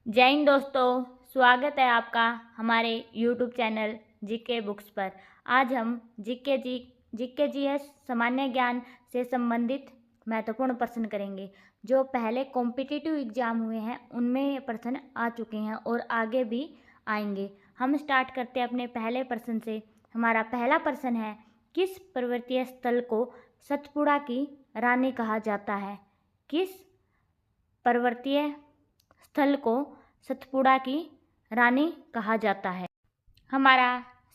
जय हिंद दोस्तों, स्वागत है आपका हमारे YouTube चैनल जीके बुक्स पर। आज हम जीके जीएस सामान्य ज्ञान से संबंधित महत्वपूर्ण प्रश्न करेंगे। जो पहले कॉम्पिटिटिव एग्जाम हुए हैं उनमें ये प्रश्न आ चुके हैं और आगे भी आएंगे। हम स्टार्ट करते हैं अपने पहले प्रश्न से। हमारा पहला प्रश्न है, किस पर्वतीय स्थल को सतपुड़ा की रानी कहा जाता है? किस पर्वतीय स्थल को सतपुड़ा की रानी कहा जाता है? हमारा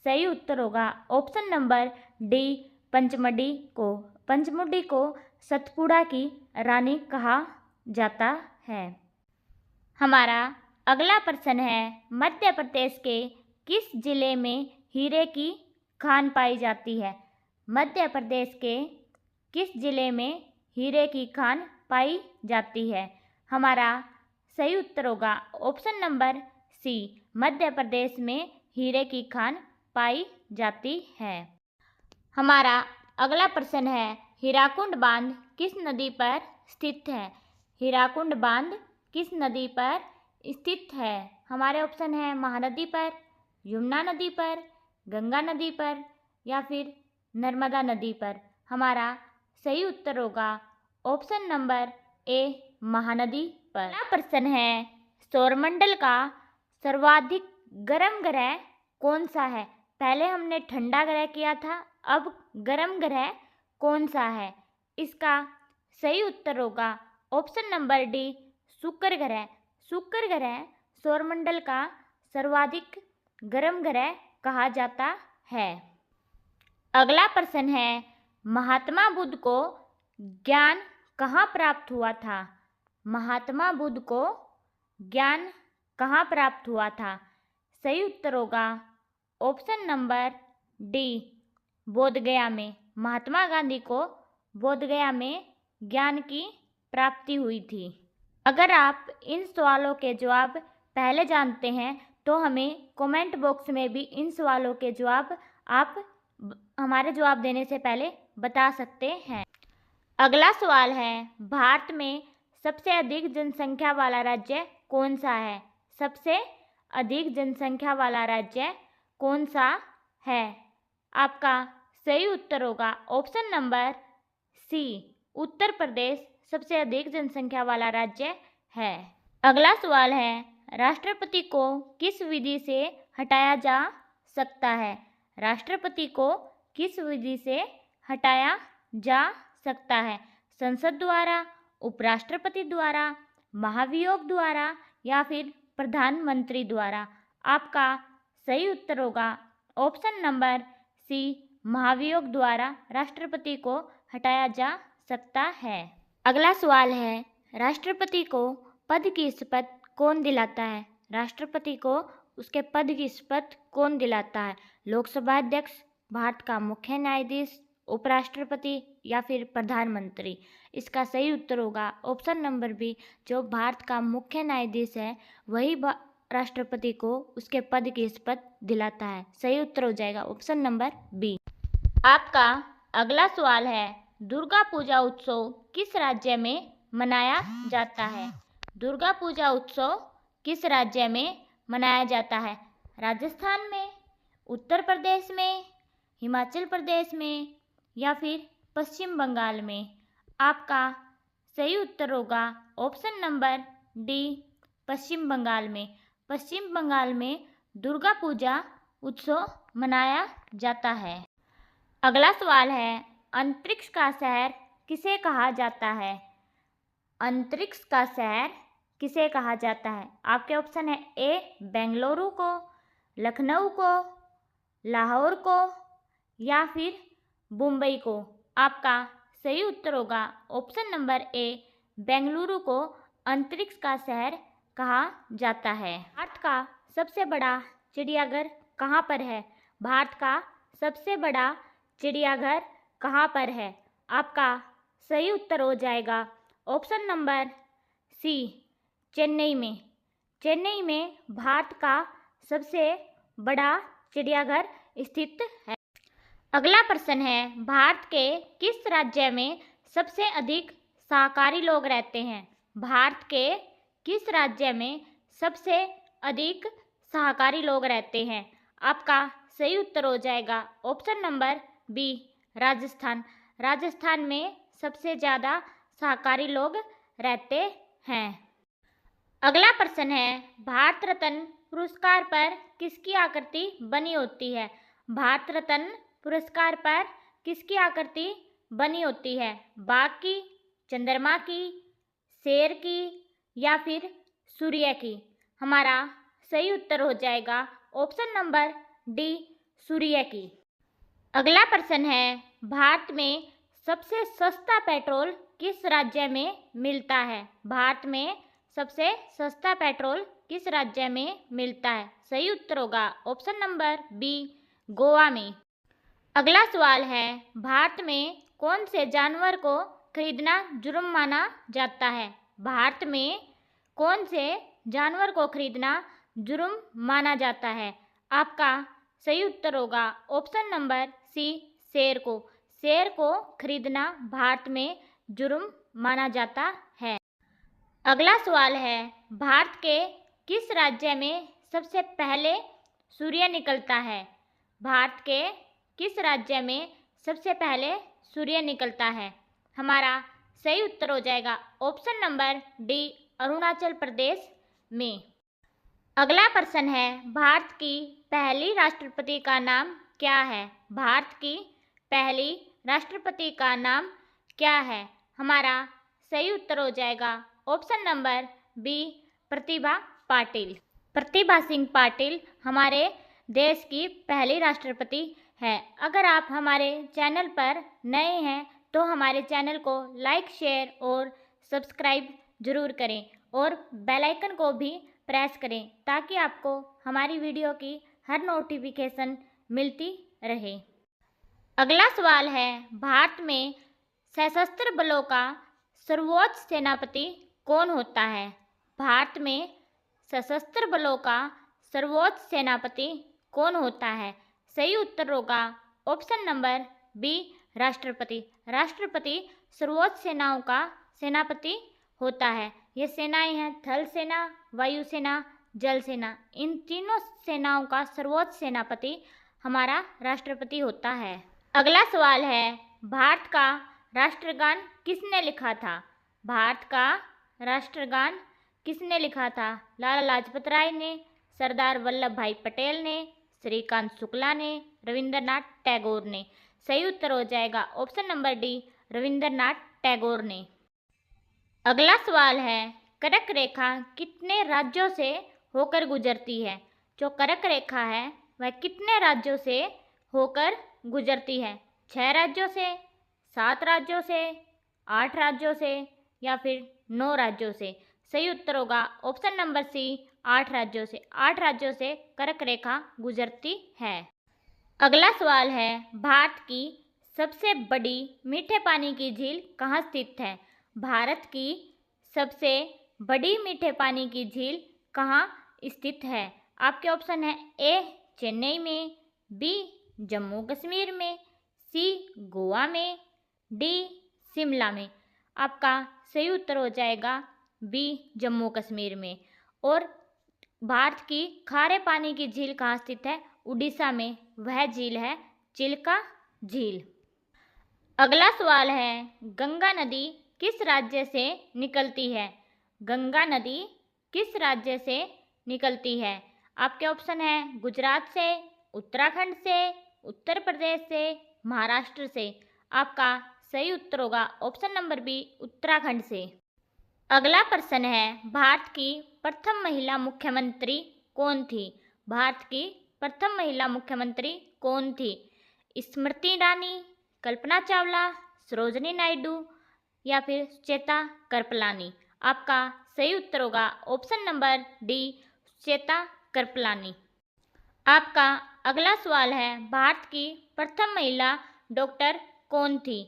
सही उत्तर होगा ऑप्शन नंबर डी, पंचमुड़ी को सतपुड़ा की रानी कहा जाता है। हमारा अगला प्रश्न है, मध्य प्रदेश के किस जिले में हीरे की खान पाई जाती है? मध्य प्रदेश के किस जिले में हीरे की खान पाई जाती है? हमारा सही उत्तर होगा ऑप्शन नंबर सी, मध्य प्रदेश में हीरे की खान पाई जाती है। हमारा अगला प्रश्न है, हीराकुंड बांध किस नदी पर स्थित है? हीराकुंड बांध किस नदी पर स्थित है? हमारे ऑप्शन है महानदी पर, यमुना नदी पर, गंगा नदी पर या फिर नर्मदा नदी पर। हमारा सही उत्तर होगा ऑप्शन नंबर ए, महानदी पर। अगला प्रश्न है, सौरमंडल का सर्वाधिक गर्म ग्रह कौन सा है? पहले हमने ठंडा ग्रह किया था, अब गर्म ग्रह कौन सा है? इसका सही उत्तर होगा ऑप्शन नंबर डी, शुक्र ग्रह। शुक्र ग्रह सौरमंडल का सर्वाधिक गर्म ग्रह कहा जाता है। अगला प्रश्न है, महात्मा बुद्ध को ज्ञान कहाँ प्राप्त हुआ था? महात्मा बुद्ध को ज्ञान कहाँ प्राप्त हुआ था? सही उत्तर होगा ऑप्शन नंबर डी, बोधगया में। महात्मा गांधी को बोधगया में ज्ञान की प्राप्ति हुई थी। अगर आप इन सवालों के जवाब पहले जानते हैं तो हमें कमेंट बॉक्स में भी इन सवालों के जवाब आप हमारे जवाब देने से पहले बता सकते हैं। अगला सवाल है, भारत में सबसे अधिक जनसंख्या वाला राज्य कौन सा है? सबसे अधिक जनसंख्या वाला राज्य कौन सा है? आपका सही उत्तर होगा ऑप्शन नंबर सी, उत्तर प्रदेश सबसे अधिक जनसंख्या वाला राज्य है। अगला सवाल है, राष्ट्रपति को किस विधि से हटाया जा सकता है? राष्ट्रपति को किस विधि से हटाया जा सकता है? संसद द्वारा, उपराष्ट्रपति द्वारा, महाभियोग द्वारा या फिर प्रधानमंत्री द्वारा? आपका सही उत्तर होगा ऑप्शन नंबर सी, महाभियोग द्वारा राष्ट्रपति को हटाया जा सकता है। अगला सवाल है, राष्ट्रपति को पद की शपथ कौन दिलाता है? राष्ट्रपति को उसके पद की शपथ कौन दिलाता है? लोकसभा अध्यक्ष, भारत का मुख्य न्यायाधीश, उपराष्ट्रपति या फिर प्रधानमंत्री? इसका सही उत्तर होगा ऑप्शन नंबर बी, जो भारत का मुख्य न्यायाधीश है वही राष्ट्रपति को उसके पद की शपथ दिलाता है। सही उत्तर हो जाएगा ऑप्शन नंबर बी। आपका अगला सवाल है, दुर्गा पूजा उत्सव किस राज्य में मनाया जाता है? दुर्गा पूजा उत्सव किस राज्य में मनाया जाता है? राजस्थान में, उत्तर प्रदेश में, हिमाचल प्रदेश में या फिर पश्चिम बंगाल में? आपका सही उत्तर होगा ऑप्शन नंबर डी, पश्चिम बंगाल में। पश्चिम बंगाल में दुर्गा पूजा उत्सव मनाया जाता है। अगला सवाल है, अंतरिक्ष का शहर किसे कहा जाता है? अंतरिक्ष का शहर किसे कहा जाता है? आपके ऑप्शन है ए, बेंगलुरु को, लखनऊ को, लाहौर को या फिर मुंबई को? आपका सही उत्तर होगा ऑप्शन नंबर ए, बेंगलुरु को अंतरिक्ष का शहर कहा जाता है। भारत का सबसे बड़ा चिड़ियाघर कहाँ पर है? भारत का सबसे बड़ा चिड़ियाघर कहाँ पर है? आपका सही उत्तर हो जाएगा ऑप्शन नंबर सी, चेन्नई में। चेन्नई में भारत का सबसे बड़ा चिड़ियाघर स्थित है। अगला प्रश्न है, भारत के किस राज्य में सबसे अधिक शाकाहारी लोग रहते हैं? भारत के किस राज्य में सबसे अधिक शाकाहारी लोग रहते हैं? आपका सही उत्तर हो जाएगा option number B, Rajasthan. Rajasthan में सबसे ज़्यादा शाकाहारी लोग रहते हैं। अगला प्रश्न है, भारत रत्न पुरस्कार पर किसकी आकृति बनी होती है? भारत रत्न पुरस्कार पर किसकी आकृति बनी होती है? बाघ की, चंद्रमा की, शेर की या फिर सूर्य की? हमारा सही उत्तर हो जाएगा ऑप्शन नंबर डी, सूर्य की। अगला प्रश्न है, भारत में सबसे सस्ता पेट्रोल किस राज्य में मिलता है? भारत में सबसे सस्ता पेट्रोल किस राज्य में मिलता है? सही उत्तर होगा ऑप्शन नंबर बी, गोवा में। अगला सवाल है, भारत में कौन से जानवर को खरीदना जुर्म माना जाता है? भारत में कौन से जानवर को खरीदना जुर्म माना जाता है? आपका सही उत्तर होगा ऑप्शन नंबर सी, शेर को। शेर को खरीदना भारत में जुर्म माना जाता है। अगला सवाल है, भारत के किस राज्य में सबसे पहले सूर्य निकलता है? भारत के किस राज्य में सबसे पहले सूर्य निकलता है? हमारा सही उत्तर हो जाएगा option number D, Arunachal Pradesh में। अगला प्रश्न है, भारत की पहली राष्ट्रपति का नाम क्या है? भारत की पहली राष्ट्रपति का नाम क्या है? हमारा सही उत्तर हो जाएगा option number B, Pratibha Patil. Pratibha Singh Patil हमारे देश की पहली राष्ट्रपति है। अगर आप हमारे चैनल पर नए हैं तो हमारे चैनल को लाइक, शेयर और सब्सक्राइब जरूर करें और बेल आइकन को भी प्रेस करें ताकि आपको हमारी वीडियो की हर नोटिफिकेशन मिलती रहे। अगला सवाल है, भारत में सशस्त्र बलों का सर्वोच्च सेनापति कौन होता है? भारत में सशस्त्र बलों का सर्वोच्च सेनापति कौन होता है? सही उत्तर होगा ऑप्शन नंबर बी, राष्ट्रपति। राष्ट्रपति सर्वोच्च सेनाओं का सेनापति होता है। ये सेनाएं हैं थल सेना, वायुसेना, जल सेना। इन तीनों सेनाओं का सर्वोच्च सेनापति हमारा राष्ट्रपति होता है। अगला सवाल है, भारत का राष्ट्रगान किसने लिखा था? भारत का राष्ट्रगान किसने लिखा था? लाला लाजपत राय ने, सरदार वल्लभ भाई पटेल ने, श्रीकांत शुक्ला ने, रविंद्रनाथ टैगोर ने? सही उत्तर हो जाएगा option number D, Rabindranath Tagore ने। अगला सवाल है, कर्क रेखा कितने राज्यों से होकर गुजरती है? जो कर्क रेखा है वह कितने राज्यों से होकर गुजरती है? 6 राज्यों से, 7 राज्यों से, 8 राज्यों से या फिर 9 राज्यों से? सही उत्तर होगा ऑप्शन नंबर सी, 8 राज्यों से। 8 राज्यों से कर्क रेखा गुजरती है। अगला सवाल है, भारत की सबसे बड़ी मीठे पानी की झील कहाँ स्थित है? भारत की सबसे बड़ी मीठे पानी की झील कहाँ स्थित है? आपके ऑप्शन है ए, चेन्नई में, बी, जम्मू कश्मीर में, सी, गोवा में, डी, शिमला में। आपका सही उत्तर हो जाएगा बी, जम्मू कश्मीर में। और भारत की खारे पानी की झील कहाँ स्थित है? उड़ीसा में। वह झील है चिल्का झील। अगला सवाल है, गंगा नदी किस राज्य से निकलती है? गंगा नदी किस राज्य से निकलती है? आपके ऑप्शन है गुजरात से, उत्तराखंड से, उत्तर प्रदेश से, महाराष्ट्र से। आपका सही उत्तर होगा ऑप्शन नंबर बी, उत्तराखंड से। अगला प्रश्न है, भारत की प्रथम महिला मुख्यमंत्री कौन थी? भारत की प्रथम महिला मुख्यमंत्री कौन थी? स्मृति ईरानी, कल्पना चावला, सरोजिनी नायडू या फिर सुचेता कृपलानी? आपका सही उत्तर होगा option number D, Sucheta Kripalani. आपका अगला सवाल है, भारत की प्रथम महिला डॉक्टर कौन थी?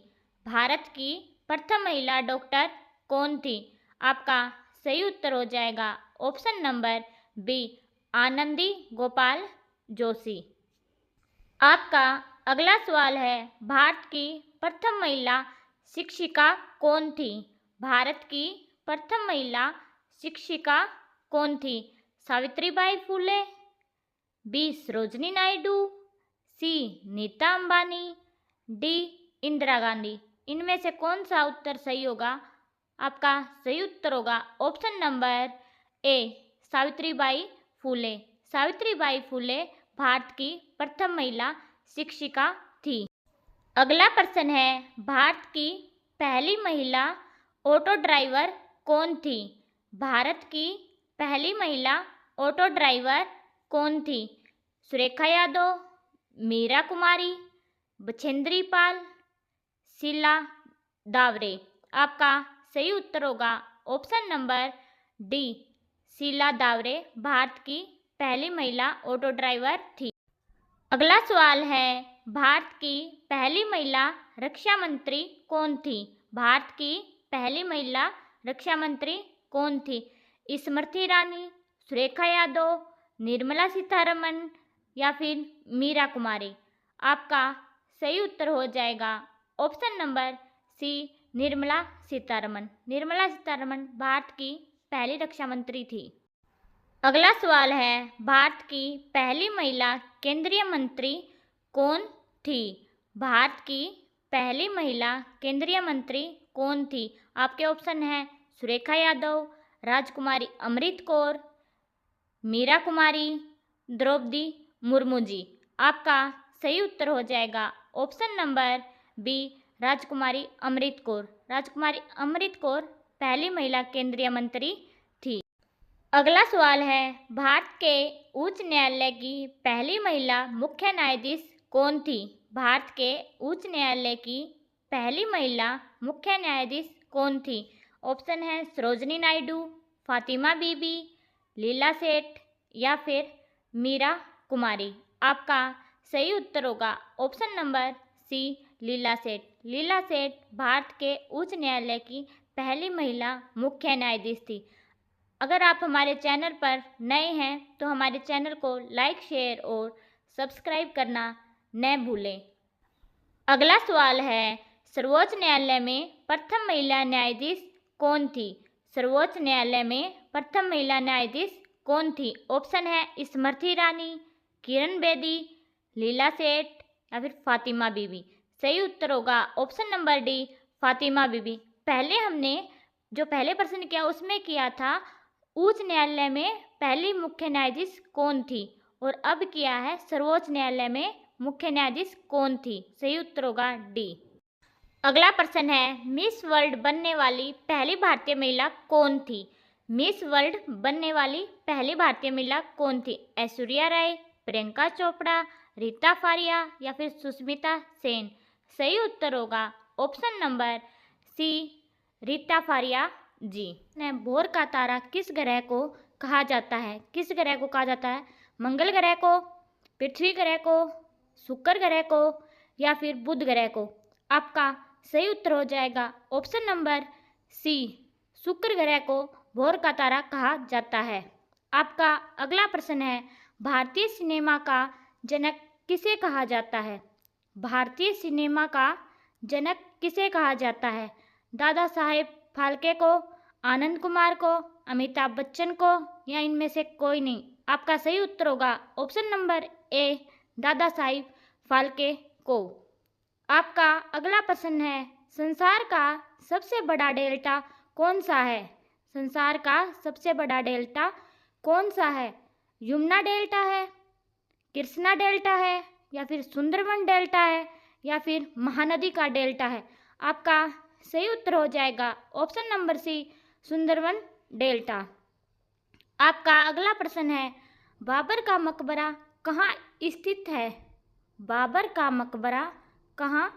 भारत की प्रथम महिला डॉक्टर कौन थी? आपका सही उत्तर हो जाएगा option number B, Anandi Gopal Joshi. आपका अगला सवाल है, भारत की प्रथम महिला शिक्षिका कौन थी? भारत की प्रथम महिला शिक्षिका कौन थी? सावित्रीबाई फुले, बी सरोजनी नायडू, सी नीता अंबानी, डी इंदिरा गांधी। इनमें से कौन सा उत्तर सही होगा? आपका सही उत्तर होगा option number A Savitribai Phule. Savitribai Phule Bharat की प्रथम महिला शिक्षिका थी। अगला प्रश्न है, भारत की पहली महिला ऑटो ड्राइवर कौन थी? भारत की पहली महिला ऑटो ड्राइवर कौन थी? सुरेखा यादव, मीरा कुमारी, बछेंद्री पाल, शीला दावरे। आपका सही उत्तर होगा option number D Sheela Dawre Bharat की पहली महिला ऑटो ड्राइवर थी। अगला सवाल है, भारत की पहली महिला रक्षा मंत्री कौन थी? भारत की पहली महिला रक्षा मंत्री कौन थी? स्मृति ईरानी, सुरेखा यादव, निर्मला सीतारमण या फिर मीरा कुमारी। आपका सही उत्तर हो जाएगा option number C Nirmala Sitharaman. Nirmala Sitharaman Bharat की पहली रक्षा मंत्री थी। अगला सवाल है, भारत की पहली महिला केंद्रीय मंत्री कौन थी? भारत की पहली महिला केंद्रीय मंत्री कौन थी? आपके ऑप्शन हैं सुरेखा यादव, राजकुमारी अमृत कौर, मीरा कुमारी, द्रौपदी मुर्मू जी। आपका सही उत्तर हो जाएगा ऑप्शन नंबर बी राजकुमारी अमृत कौर। राजकुमारी अमृत कौर पहली महिला केंद्रीय मंत्री थी। अगला सवाल है, भारत के उच्च न्यायालय की पहली महिला मुख्य न्यायाधीश कौन थी? भारत के उच्च न्यायालय की पहली महिला मुख्य न्यायाधीश कौन थी? ऑप्शन है सरोजनी नायडू, फातिमा बीबी, लीला सेठ या फिर मीरा कुमारी। आपका सही उत्तर होगा ऑप्शन नंबर सी लीला सेठ। लीला सेठ भारत के उच्च न्यायालय की पहली महिला मुख्य न्यायाधीश थी। अगर आप हमारे चैनल पर नए हैं तो हमारे चैनल को लाइक, शेयर और सब्सक्राइब करना न भूलें। अगला सवाल है, सर्वोच्च न्यायालय में प्रथम महिला न्यायाधीश कौन थी? सर्वोच्च न्यायालय में प्रथम महिला न्यायाधीश कौन थी? ऑप्शन है स्मृति ईरानी, किरण बेदी, लीला सेठ या फिर फातिमा बीबी। सही उत्तर होगा ऑप्शन नंबर डी फातिमा बीबी। पहले हमने जो पहले प्रश्न किया उसमें किया था उच्च न्यायालय में पहली मुख्य न्यायाधीश कौन थी, और अब किया है सर्वोच्च न्यायालय में मुख्य न्यायाधीश कौन थी। सही उत्तर होगा डी। अगला प्रश्न है, मिस वर्ल्ड बनने वाली पहली भारतीय महिला कौन थी? मिस वर्ल्ड बनने वाली पहली भारतीय महिला कौन थी? ऐश्वर्या राय, प्रियंका चोपड़ा, रीता फारिया या फिर सुष्मिता सेन। सही उत्तर होगा option number C Reita Faria ji. भोर का तारा किस ग्रह को कहा जाता है? किस ग्रह को कहा जाता है? मंगल ग्रह को, पृथ्वी ग्रह को, शुक्र ग्रह को या फिर बुध ग्रह को। आपका सही उत्तर हो जाएगा ऑप्शन नंबर सी शुक्र ग्रह को भोर का तारा कहा जाता है। आपका अगला प्रश्न है, भारतीय सिनेमा का जनक किसे कहा जाता है? भारतीय सिनेमा का जनक किसे कहा जाता है? दादा साहेब फाल्के को, आनंद कुमार को, अमिताभ बच्चन को या इनमें से कोई नहीं। आपका सही उत्तर होगा option number A Dada Saheb Phalke को। आपका अगला प्रश्न है, संसार का सबसे बड़ा डेल्टा कौन सा है? संसार का सबसे बड़ा डेल्टा कौन सा है? यमुना डेल्टा है, कृष्णा डेल्टा है या फिर सुंदरबन डेल्टा है या फिर महानदी का डेल्टा है। आपका सही उत्तर हो जाएगा option number C Sundarban delta. आपका अगला प्रश्न है, बाबर का मकबरा कहाँ स्थित है? बाबर का मकबरा कहाँ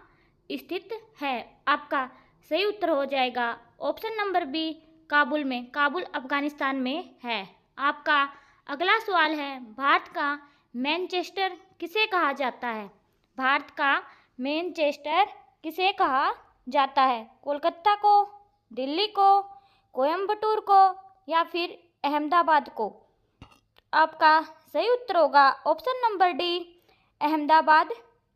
स्थित है? आपका सही उत्तर हो जाएगा ऑप्शन नंबर बी काबुल में। काबुल अफगानिस्तान में है। आपका अगला सवाल है, भारत का मैनचेस्टर किसे कहा जाता है? भारत का मैनचेस्टर किसे कहा जाता है? कोलकाता को, दिल्ली को, कोयम्बटूर को या फिर अहमदाबाद को। आपका सही उत्तर होगा ऑप्शन नंबर डी अहमदाबाद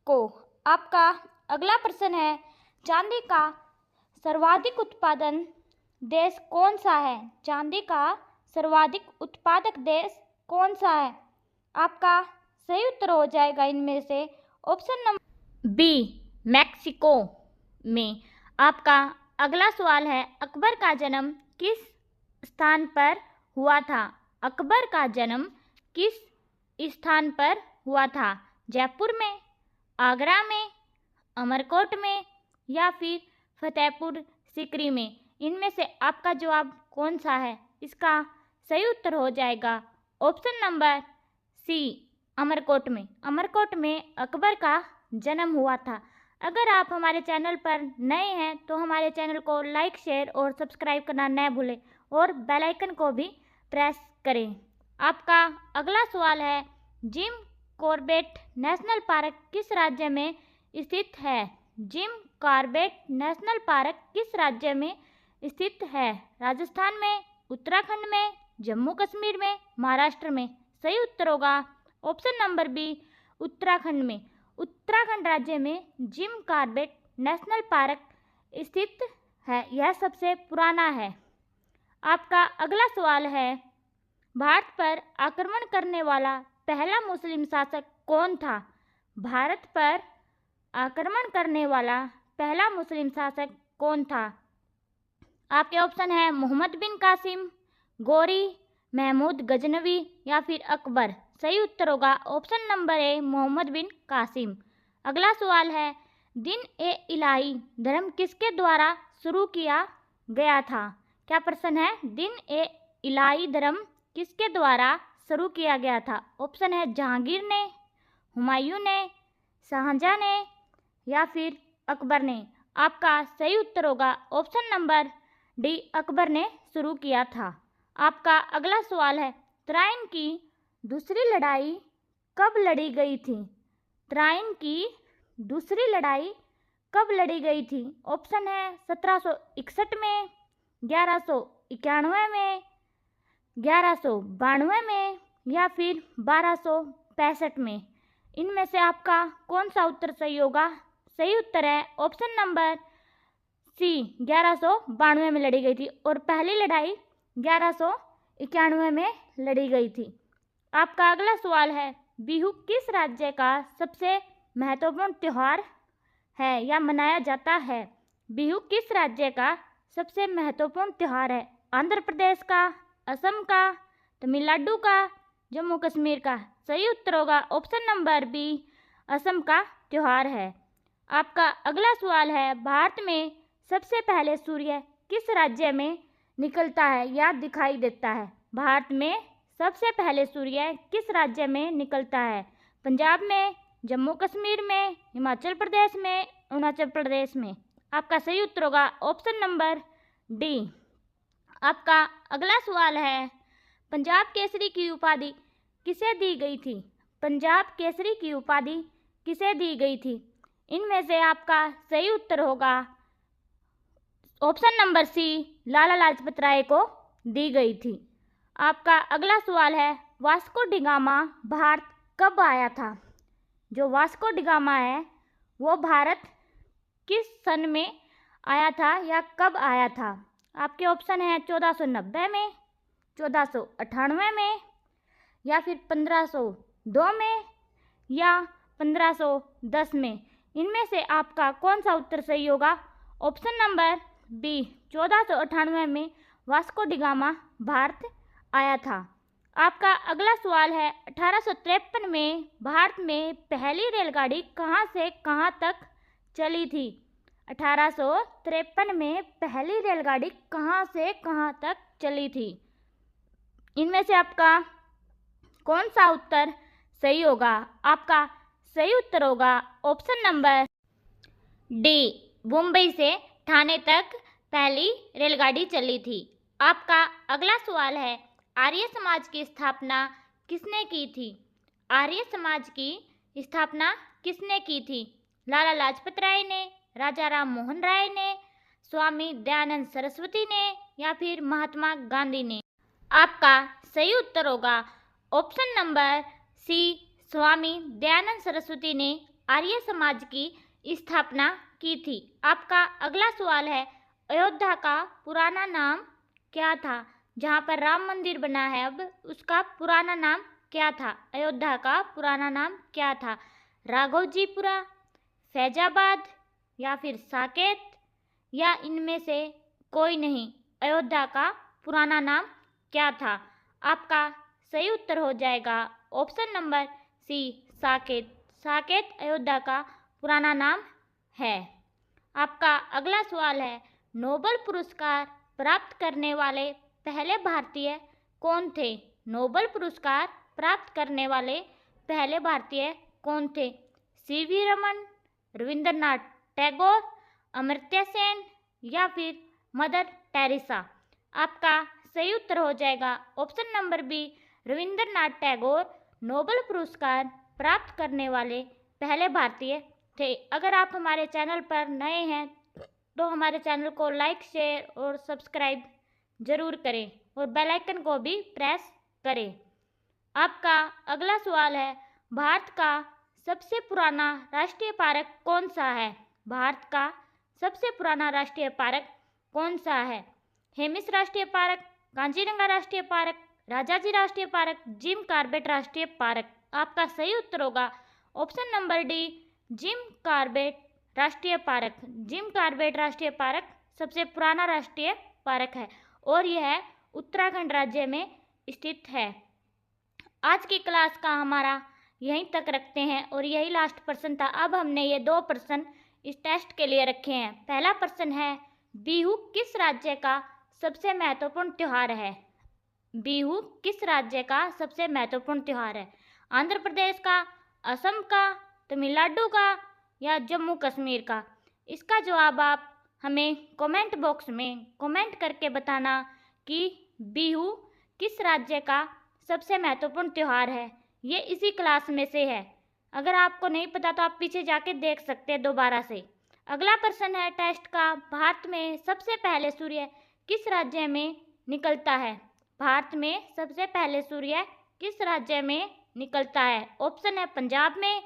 को। आपका अगला प्रश्न है, चांदी का सर्वाधिक उत्पादन देश कौन सा है? चांदी का सर्वाधिक उत्पादक देश कौन सा है? आपका सही उत्तर हो जाएगा इनमें से ऑप्शन नंबर बी, मैक्सिको में। आपका अगला सवाल है, अकबर का जन्म किस स्थान पर हुआ था? अकबर का जन्म किस स्थान पर हुआ था? जयपुर में, आगरा में, अमरकोट में या फिर फतेहपुर सीकरी में? इनमें से आपका जवाब कौन सा है? इसका सही उत्तर हो जाएगा ऑप्शन नंबर सी, अमरकोट में। अमरकोट में अकबर का जन्म हुआ था। अगर आप हमारे चैनल पर नए हैं तो हमारे चैनल को लाइक, शेयर और सब्सक्राइब करना न भूलें और बेल आइकन को भी प्रेस करें। आपका अगला सवाल है, जिम कॉर्बेट नेशनल पार्क किस राज्य में स्थित है? जिम कॉर्बेट नेशनल पार्क किस राज्य में स्थित है? राजस्थान में, उत्तराखंड में, जम्मू कश्मीर में, महाराष्ट्र में? सही उत्तर होगा ऑप्शन नंबर बी, उत्तराखंड में। उत्तराखंड राज्य में जिम कॉर्बेट नेशनल पार्क स्थित है। यह सबसे पुराना है। आपका अगला सवाल है, भारत पर आक्रमण करने वाला पहला मुस्लिम शासक कौन था? भारत पर आक्रमण करने वाला पहला मुस्लिम शासक कौन था? आपके ऑप्शन है मोहम्मद बिन कासिम, गौरी, महमूद गजनवी या फिर अकबर। सही उत्तर होगा ऑप्शन नंबर ए, मोहम्मद बिन कासिम। अगला सवाल है, दिन ए इलाही धर्म किसके द्वारा शुरू किया गया था? क्या प्रश्न है? दिन ए इलाही धर्म किसके द्वारा शुरू किया गया था? ऑप्शन है जहांगीर ने, हुमायूं ने, शाहजहां ने या फिर अकबर ने? आपका सही उत्तर होगा ऑप्शन नंबर डी, अकबर ने शुरू किया था। आपका अगला सवाल है, तराइन की दूसरी लड़ाई कब लड़ी गई थी? तराइन की दूसरी लड़ाई कब लड़ी गई थी? ऑप्शन है 1761 में, 1191 में, 1192 में या फिर 1265 में? इनमें से आपका कौन सा उत्तर सही होगा? सही उत्तर है ऑप्शन नंबर सी, 1192 में लड़ी गई थी और पहली लड़ाई 1191 में लड़ी गई थी। आपका अगला सवाल है, बिहू किस राज्य का सबसे महत्वपूर्ण त्यौहार है या मनाया जाता है? बिहू किस राज्य का सबसे महत्वपूर्ण त्यौहार है? आंध्र प्रदेश का, असम का, तमिलनाडु का, जम्मू कश्मीर का? सही उत्तर होगा ऑप्शन नंबर बी, असम का त्यौहार है। आपका अगला सवाल है, भारत में सबसे पहले सूर्य किस राज्य में निकलता है या दिखाई देता है? भारत में सबसे पहले सूर्य किस राज्य में निकलता है? पंजाब में, जम्मू कश्मीर में, हिमाचल प्रदेश में, अरुणाचल प्रदेश में? आपका सही उत्तर होगा ऑप्शन नंबर डी। आपका अगला सवाल है, पंजाब केसरी की उपाधि किसे दी गई थी? पंजाब केसरी की उपाधि किसे दी गई थी? इनमें से आपका सही उत्तर होगा ऑप्शन नंबर सी, लाला लाजपत राय को दी गई थी। आपका अगला सवाल है, वास्को डिगामा भारत कब आया था? जो वास्को डिगामा है वो भारत किस सन में आया था या कब आया था? आपके ऑप्शन है 1490 में, 1498 में या फिर 1502 में या 1510 में? इनमें से आपका कौन सा उत्तर सही होगा? ऑप्शन नंबर बी, 1498 में वास्को डिगामा भारत आया था। आपका अगला सवाल है, 1853 में भारत में पहली रेलगाड़ी कहां से कहां तक चली थी? 1853 में पहली रेलगाड़ी कहां से कहां तक चली थी? इनमें से आपका कौन सा उत्तर सही होगा? आपका सही उत्तर होगा ऑप्शन नंबर डी, मुंबई से ठाणे तक पहली रेलगाड़ी चली थी। आपका अगला सवाल है, आर्य समाज की स्थापना किसने की थी? आर्य समाज की स्थापना किसने की थी? लाला लाजपत राय ने, राजा राम मोहन राय ने, स्वामी दयानंद सरस्वती ने या फिर महात्मा गांधी ने? आपका सही उत्तर होगा ऑप्शन नंबर सी, स्वामी दयानंद सरस्वती ने आर्य समाज की स्थापना की थी। आपका अगला सवाल है, अयोध्या का पुराना नाम क्या था? जहाँ पर राम मंदिर बना है अब, उसका पुराना नाम क्या था? अयोध्या का पुराना नाम क्या था? राघोजीपुरा, फैजाबाद या फिर साकेत, या इनमें से कोई नहीं? अयोध्या का पुराना नाम क्या था? आपका सही उत्तर हो जाएगा option number C, Saket. Saket Ayodhya का पुराना नाम है। आपका अगला सवाल है, नोबेल पुरस्कार प्राप्त करने वाले पहले भारतीय कौन थे? नोबेल पुरस्कार प्राप्त करने वाले पहले भारतीय कौन थे? सीवी रमन, रविंद्रनाथ टैगोर, अमर्त्य सेन या फिर मदर टेरेसा? आपका सही उत्तर हो जाएगा option number B, Rabindranath Tagore Nobel पुरस्कार प्राप्त करने वाले पहले भारतीय थे। अगर आप हमारे चैनल पर नए हैं तो हमारे चैनल को लाइक, शेयर और सब्सक्राइब जरूर करें और बेल आइकन को भी प्रेस करें। आपका अगला सवाल है, भारत का सबसे पुराना राष्ट्रीय पार्क कौन सा है? भारत का सबसे पुराना राष्ट्रीय पार्क कौन सा है? हेमिस राष्ट्रीय पार्क, कांजीरंगा राष्ट्रीय पार्क, राजाजी राष्ट्रीय पार्क, जिम कॉर्बेट राष्ट्रीय पार्क? आपका सही उत्तर होगा option number D, Jim Corbett राष्ट्रीय पार्क। जिम कॉर्बेट राष्ट्रीय पार्क सबसे पुराना राष्ट्रीय पार्क है और यह उत्तराखंड राज्य में स्थित है। आज की क्लास का हमारा यहीं तक रखते हैं और यही लास्ट प्रश्न था। अब हमने ये 2 प्रश्न इस टेस्ट के लिए रखे हैं। पहला प्रश्न है, बिहू किस राज्य का सबसे महत्वपूर्ण त्योहार है? बिहू किस राज्य का सबसे महत्वपूर्ण त्योहार है? आंध्र प्रदेश का, असम का, तमिलनाडु का या जम्मू कश्मीर का? इसका जवाब आप हमें कमेंट बॉक्स में कमेंट करके बताना कि बिहू किस राज्य का सबसे महत्वपूर्ण त्योहार है। ये इसी क्लास में से है। अगर आपको नहीं पता तो आप पीछे जाके देख सकते हैं दोबारा से। अगला प्रश्न है टेस्ट का, भारत में सबसे पहले सूर्य किस राज्य में निकलता है? भारत में सबसे पहले सूर्य किस राज्य में निकलता है? ऑप्शन है पंजाब में,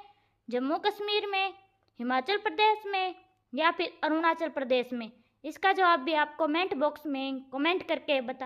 जम्मू कश्मीर में, हिमाचल प्रदेश में या फिर अरुणाचल प्रदेश में? इसका जवाब भी आप कमेंट बॉक्स में कमेंट करके बता